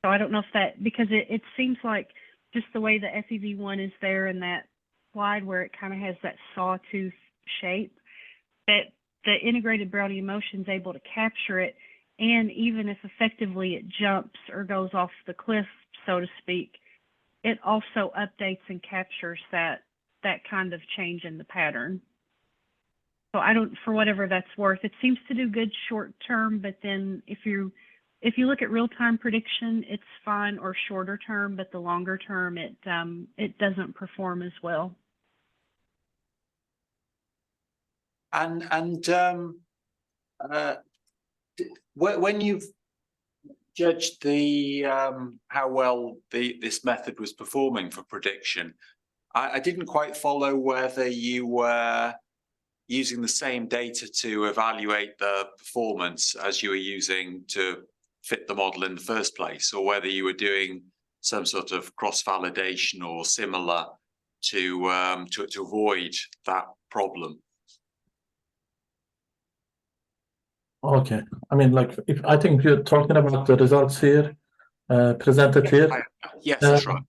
So I don't know if that, because it seems like just the way the FEV1 is there in that slide where it kind of has that sawtooth shape, that the integrated Brownian motion is able to capture it. And even if effectively it jumps or goes off the cliff, so to speak, it also updates and captures that kind of change in the pattern. So I don't, for whatever that's worth, it seems to do good short term, but then if you look at real-time prediction, it's fine, or shorter term, but the longer term, it doesn't perform as well. And when you've judged the how well this method was performing for prediction, I didn't quite follow whether you were using the same data to evaluate the performance as you were using to fit the model in the first place, or whether you were doing some sort of cross-validation or similar to avoid that problem. Okay, I mean, like, if I think you're talking about the results here, presented here. Yes, that's right.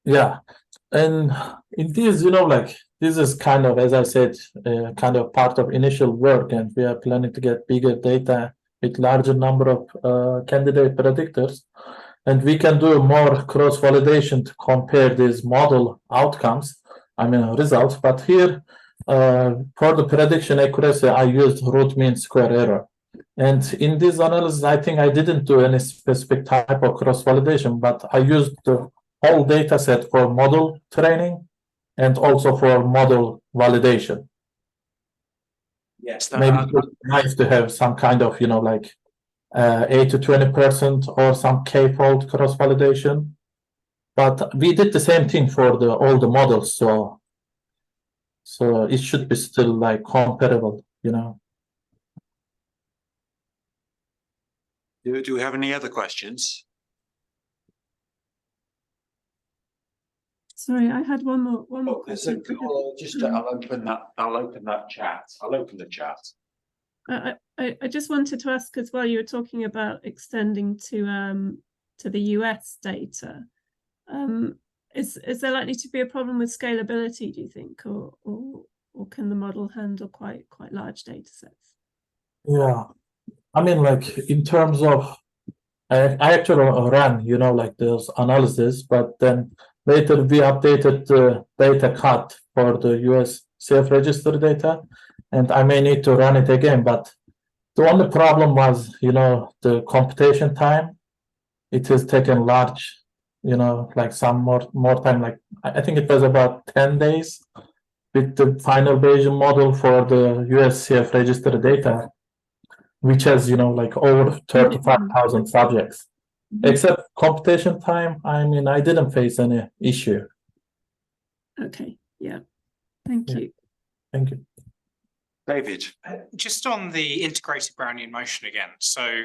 Yeah, and in this, like, this is kind of, as I said, kind of part of initial work, and we are planning to get bigger data with larger number of candidate predictors, and we can do more cross-validation to compare these model outcomes, results. But here, for the prediction accuracy, I used root mean square error. And in this analysis, I think I didn't do any specific type of cross-validation, but I used the whole data set for model training and also for model validation. Yes, maybe it's nice to have some kind of, 8 to 20% or some k-fold cross-validation. But we did the same thing for all the models, so it should be still like comparable, Do we have any other questions? Sorry, I had one more question. I'll open that chat. I'll open the chat. I just wanted to ask as well, you were talking about extending to the US data. Is there likely to be a problem with scalability, do you think, or can the model handle quite large data sets? Yeah, in terms of, I actually ran, those analysis, but then later we updated the data cut for the US safe register data, and I may need to run it again. But the only problem was, the computation time. It has taken large, some more time. Like I think it was about 10 days with the final Bayesian model for the US safe register data, which has, over 35,000 subjects. Except computation time, I didn't face any issue. Okay, yeah. Thank you. Thank you. David. Just on the integrated Brownian motion again. So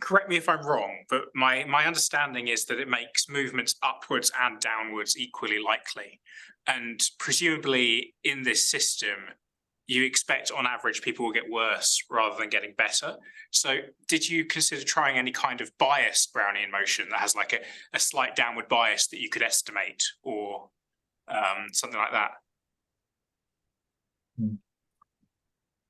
correct me if I'm wrong, but my understanding is that it makes movements upwards and downwards equally likely. And presumably in this system, you expect on average people will get worse rather than getting better. So did you consider trying any kind of biased Brownian motion that has like a slight downward bias that you could estimate, or something like that?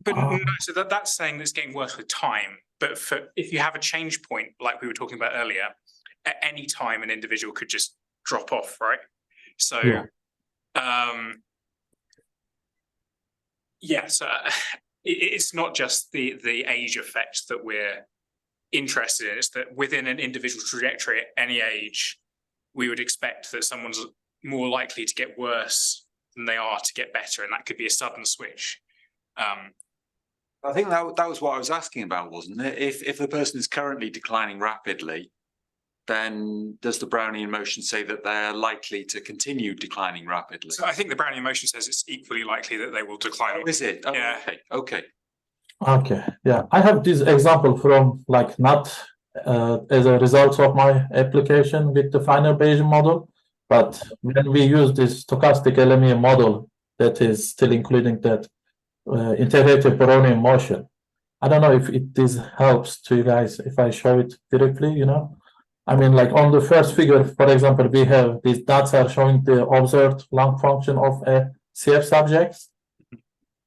But no, so that's saying that it's getting worse with time. But if you have a change point, like we were talking about earlier, at any time an individual could just drop off, right? So so it's not just the age effect that we're interested in. It's that within an individual trajectory at any age, we would expect that someone's more likely to get worse than they are to get better, and that could be a sudden switch. I think that was what I was asking about, wasn't it? If the person is currently declining rapidly, then does the Brownian motion say that they're likely to continue declining rapidly? So I think the Brownian motion says it's equally likely that they will decline. Oh, is it? Oh, yeah. Okay. Okay. Yeah, I have this example from not as a result of my application with the final Bayesian model. But when we use this stochastic LME model that is still including that integrated Brownian motion, I don't know if this helps to you guys if I show it directly, you know. I mean, like on the first figure, for example, we have these dots are showing the observed lung function of a CF subjects.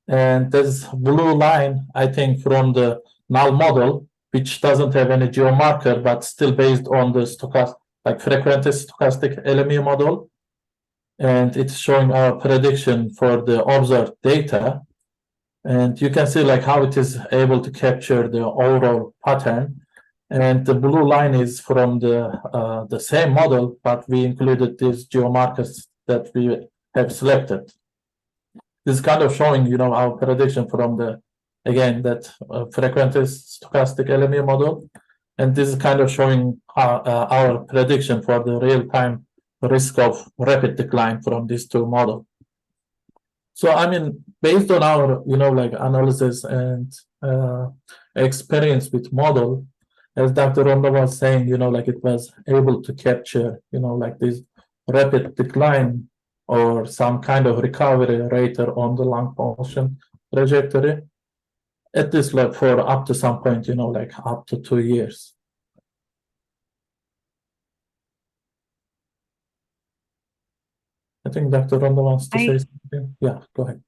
And this blue line, I think, from the null model, which doesn't have any geomarker, but still based on the stochastic, like frequentist stochastic LME model. And it's showing our prediction for the observed data. And you can see like how it is able to capture the overall pattern. And the blue line is from the same model, but we included these geomarkers that we have selected. This is kind of showing, you know, our prediction from the, again, that frequentist stochastic LME model. And this is kind of showing our prediction for the real-time risk of rapid decline from these two models. So, I mean, based on our, you know, like analysis and experience with model, as Dr. Rhonda was saying, you know, like it was able to capture, you know, like this rapid decline or some kind of recovery rate on the lung function trajectory, at least like for up to some point, you know, like up to 2 years. I think Dr. Rhonda wants to say something. Yeah, go ahead.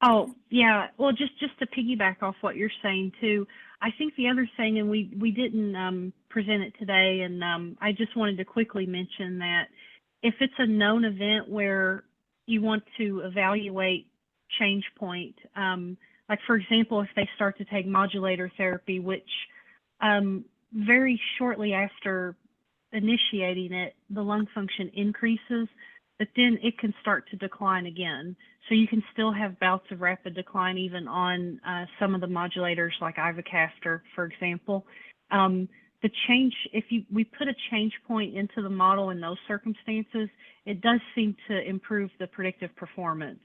Oh, yeah. Well, just to piggyback off what you're saying too, I think the other thing, and we didn't present it today, and I just wanted to quickly mention that if it's a known event where you want to evaluate change point, like for example, if they start to take modulator therapy, which very shortly after initiating it, the lung function increases, but then it can start to decline again. So you can still have bouts of rapid decline even on some of the modulators like ivacaftor, for example. The change, if we put a change point into the model in those circumstances, it does seem to improve the predictive performance.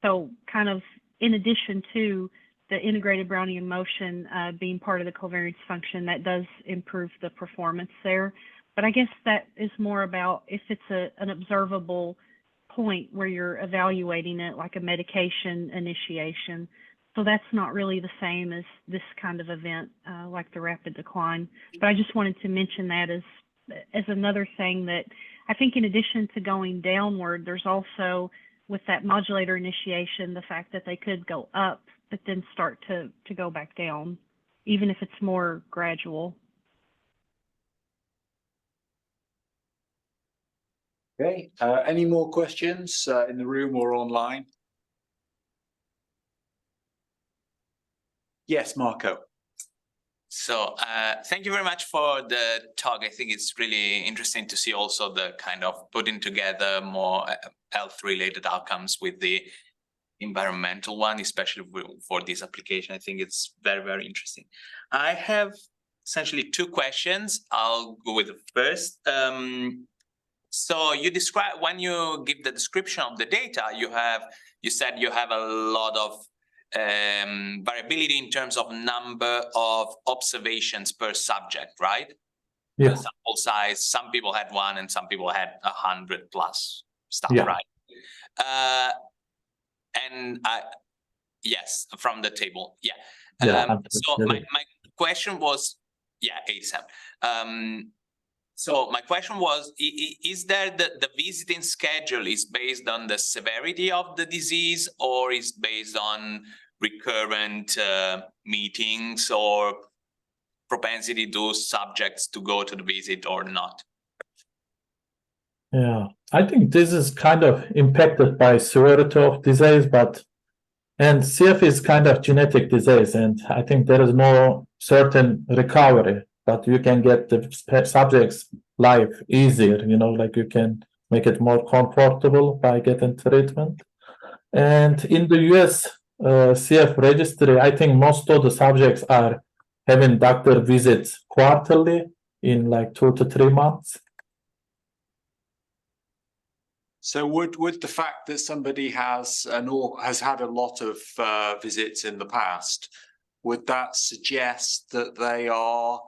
So kind of in addition to the integrated Brownian motion being part of the covariance function, that does improve the performance there. But I guess that is more about if it's an observable point where you're evaluating it, like a medication initiation. So that's not really the same as this kind of event, like the rapid decline. But I just wanted to mention that as another thing that I think in addition to going downward, there's also with that modulator initiation, the fact that they could go up, but then start to go back down, even if it's more gradual. Okay, any more questions in the room or online? Yes, Marco. So thank you very much for the talk. I think it's really interesting to see also the kind of putting together more health-related outcomes with the environmental one, especially for this application. I think it's very, very interesting. I have essentially two questions. I'll go with the first. So you describe, when you give the description of the data, you said you have a lot of variability in terms of number of observations per subject, right? Yeah. The sample size, some people had 1 and some people had 100 plus stuff, Yeah. right? Yes, from the table, yeah. So my question was, yeah, ASAP. So my question was, is there the visiting schedule is based on the severity of the disease or is based on recurrent meetings or propensity to subjects to go to the visit or not? Yeah, I think this is kind of impacted by severity of disease, and CF is kind of genetic disease, and I think there is no certain recovery, but you can get the subject's life easier, you know, like you can make it more comfortable by getting treatment. And in the US CF registry, I think most of the subjects are having doctor visits quarterly in like 2 to 3 months. So would the fact that somebody has had a lot of visits in the past, would that suggest that they are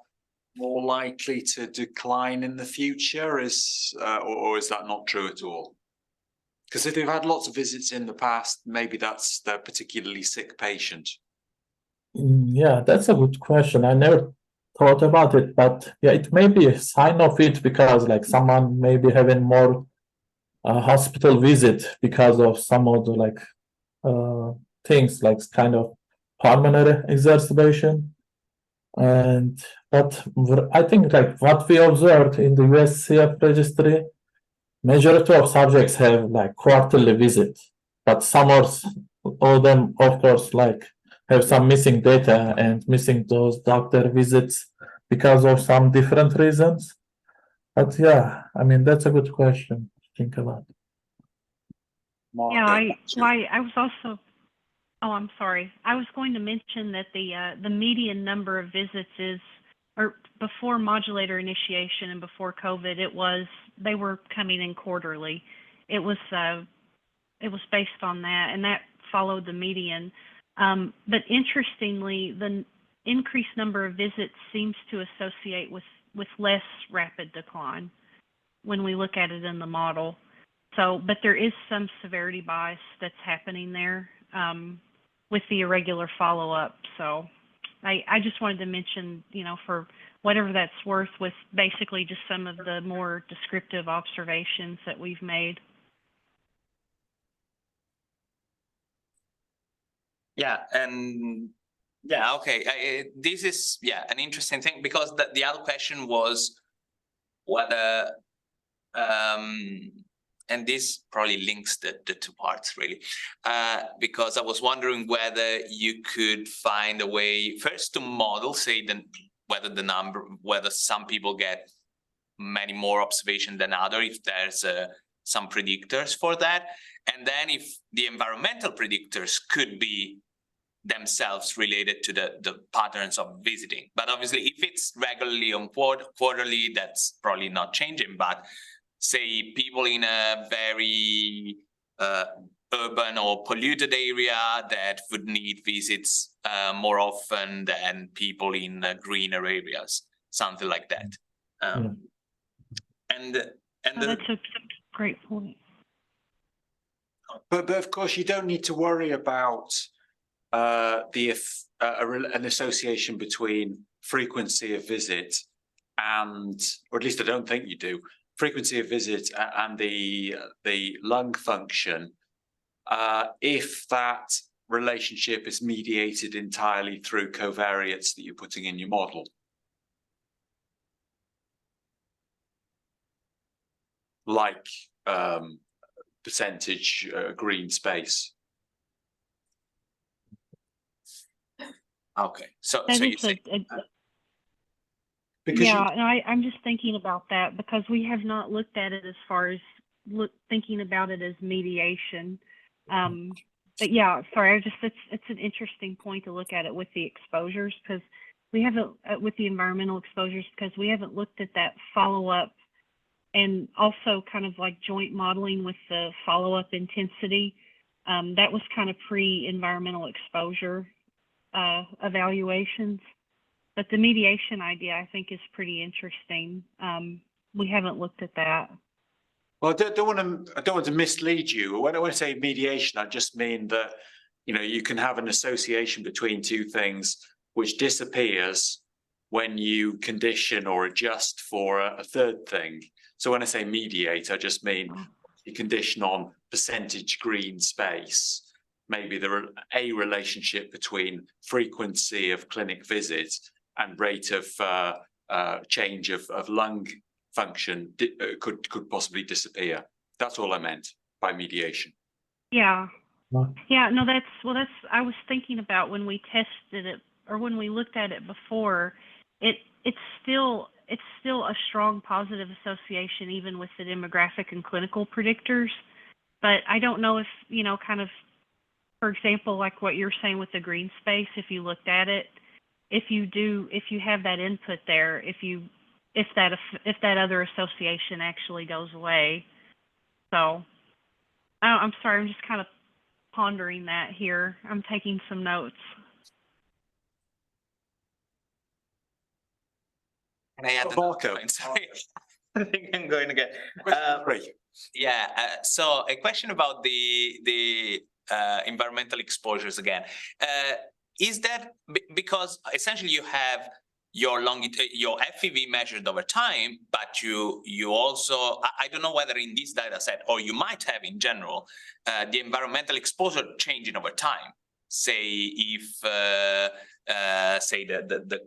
more likely to decline in the future? Or is that not true at all? Because if they've had lots of visits in the past, maybe that's the particularly sick patient. Yeah, that's a good question. I never thought about it, but yeah, it may be a sign of it because like someone may be having more hospital visit because of some of the things like kind of pulmonary exacerbation. But I think like what we observed in the USCF registry, majority of subjects have like quarterly visit, but some of them, of course, like have some missing data and missing those doctor visits because of some different reasons. But yeah, I mean, that's a good question to think about. Yeah, I was also, oh, I'm sorry. I was going to mention that the median number of visits is, or before modulator initiation and before COVID, they were coming in quarterly. It was based on that, and that followed the median. But interestingly, the increased number of visits seems to associate with less rapid decline when we look at it in the model. So, but there is some severity bias that's happening there with the irregular follow-up. So I just wanted to mention, for whatever that's worth, with basically just some of the more descriptive observations that we've made. Yeah, and yeah, okay. This is an interesting thing, because the other question was whether and this probably links the two parts really, because I was wondering whether you could find a way first to model, say, whether some people get many more observations than others, if there's some predictors for that, and then if the environmental predictors could be themselves related to the patterns of visiting. But obviously, if it's regularly on quarterly, that's probably not changing. But say people in a very urban or polluted area that would need visits more often than people in greener areas, something like that. That's a great point. But of course, you don't need to worry about an association between frequency of visit and, or at least I don't think you do, frequency of visit and the lung function, if that relationship is mediated entirely through covariates that you're putting in your model. Like percentage green space. Okay, so you say I'm just thinking about that because we have not looked at it as far as thinking about it as mediation. But yeah, sorry, it's an interesting point to look at it with the exposures, because we haven't with the environmental exposures, because we haven't looked at that follow-up, and also kind of like joint modeling with the follow-up intensity. That was kind of pre-environmental exposure evaluations. But the mediation idea, I think, is pretty interesting. We haven't looked at that. Well, I don't want to mislead you. When I say mediation, I just mean that you can have an association between two things which disappears when you condition or adjust for a third thing. So when I say mediate, I just mean you condition on percentage green space. Maybe there are a relationship between frequency of clinic visits and rate of change of lung function could possibly disappear. That's all I meant by mediation. Yeah. Yeah, no, that's I was thinking about when we tested it, or when we looked at it before, it's still a strong positive association even with the demographic and clinical predictors. But I don't know if, kind of, for example, like what you're saying with the green space, if you looked at it, if you have that input there, if that other association actually goes away. So I'm sorry, I'm just kind of pondering that here. I'm taking some notes. Can I add Marco. another point? Sorry, I think I'm going to get. Great. Yeah, so a question about the environmental exposures again. Is that because essentially you have your your FEV measured over time, but you also, I don't know whether in this data set or you might have in general, the environmental exposure changing over time. Say if say the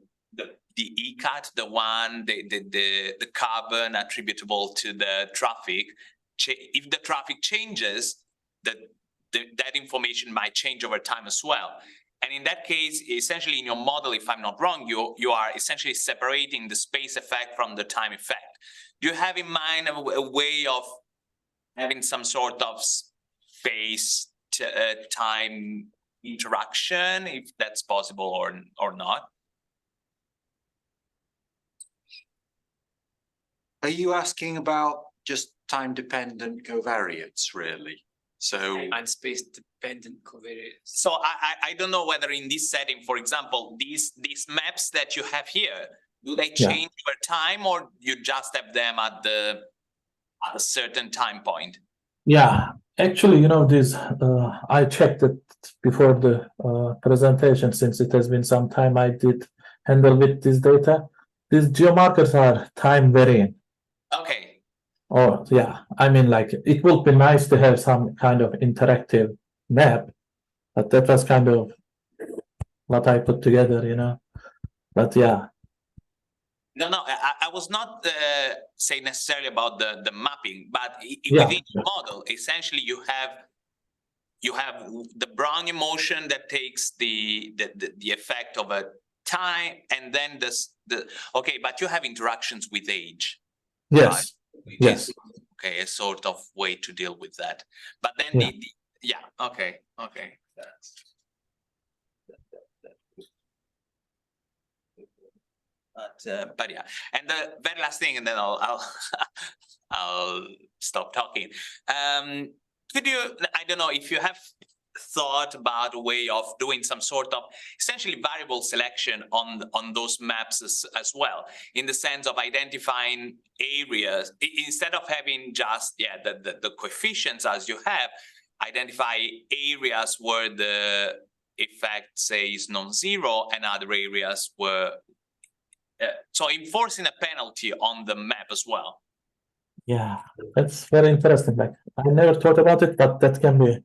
ECAT, the carbon attributable to the traffic, if the traffic changes, that information might change over time as well. And in that case, essentially in your model, if I'm not wrong, you are essentially separating the space effect from the time effect. Do you have in mind a way of having some sort of space time interaction, if that's possible or not? Are you asking about just time-dependent covariates, really? So And space-dependent covariates. So I don't know whether in this setting, for example, these maps that you have here, do they change over time, or you just have them at a certain time point? Yeah, actually, this I checked it before the presentation, since it has been some time I did handle with this data. These geomarkers are time varying. Okay. Oh, yeah. I mean, like, it would be nice to have some kind of interactive map, but that was kind of what I put together, But yeah. No, I was not saying necessarily about the mapping, but Yeah. within the model, essentially you have the Brownian motion that takes the effect of a time, and then okay, but you have interactions with age. Yes. Right? Which Yes. is, okay, a sort of way to deal with that. But then okay. But yeah, and the very last thing, and then I'll stop talking. Could you, I don't know if you have thought about a way of doing some sort of essentially variable selection on those maps as well, in the sense of identifying areas, instead of having just the coefficients as you have, identify areas where the effect, say, is non-zero, and other areas where so enforcing a penalty on the map as well. Yeah, that's very interesting. Like, I never thought about it, but that can be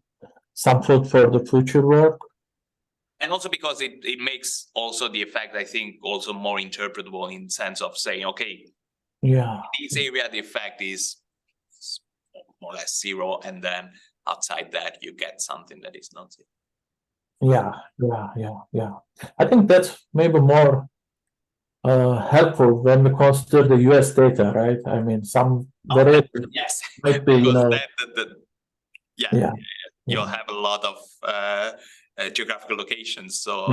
some food for the future work. And also because it makes also the effect, I think, also more interpretable in the sense of saying, okay, this area, the effect is more or less zero, and then outside that you get something that is not zero. Yeah. I think that's maybe more helpful when we consider the US data, right? I mean, some yes, might be, you'll have a lot of geographical locations, so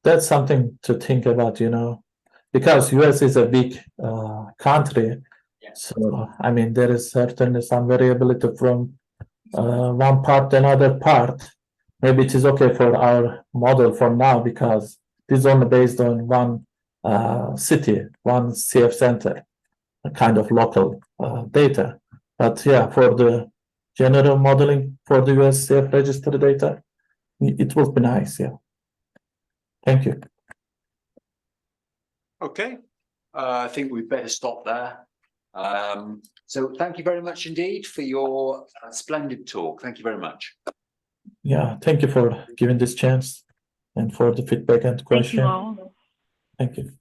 that's something to think about, because US is a big country. So I mean, there is certainly some variability from one part to another part. Maybe it is okay for our model for now, because this is only based on one city, one CF center, a kind of local data. But yeah, for the general modeling for the US CF registry data, it will be nice. Yeah. Thank you. Okay, I think we'd better stop there. So thank you very much indeed for your splendid talk. Thank you very much. Yeah, thank you for giving this chance and for the feedback and question. Thank you all. Thank you.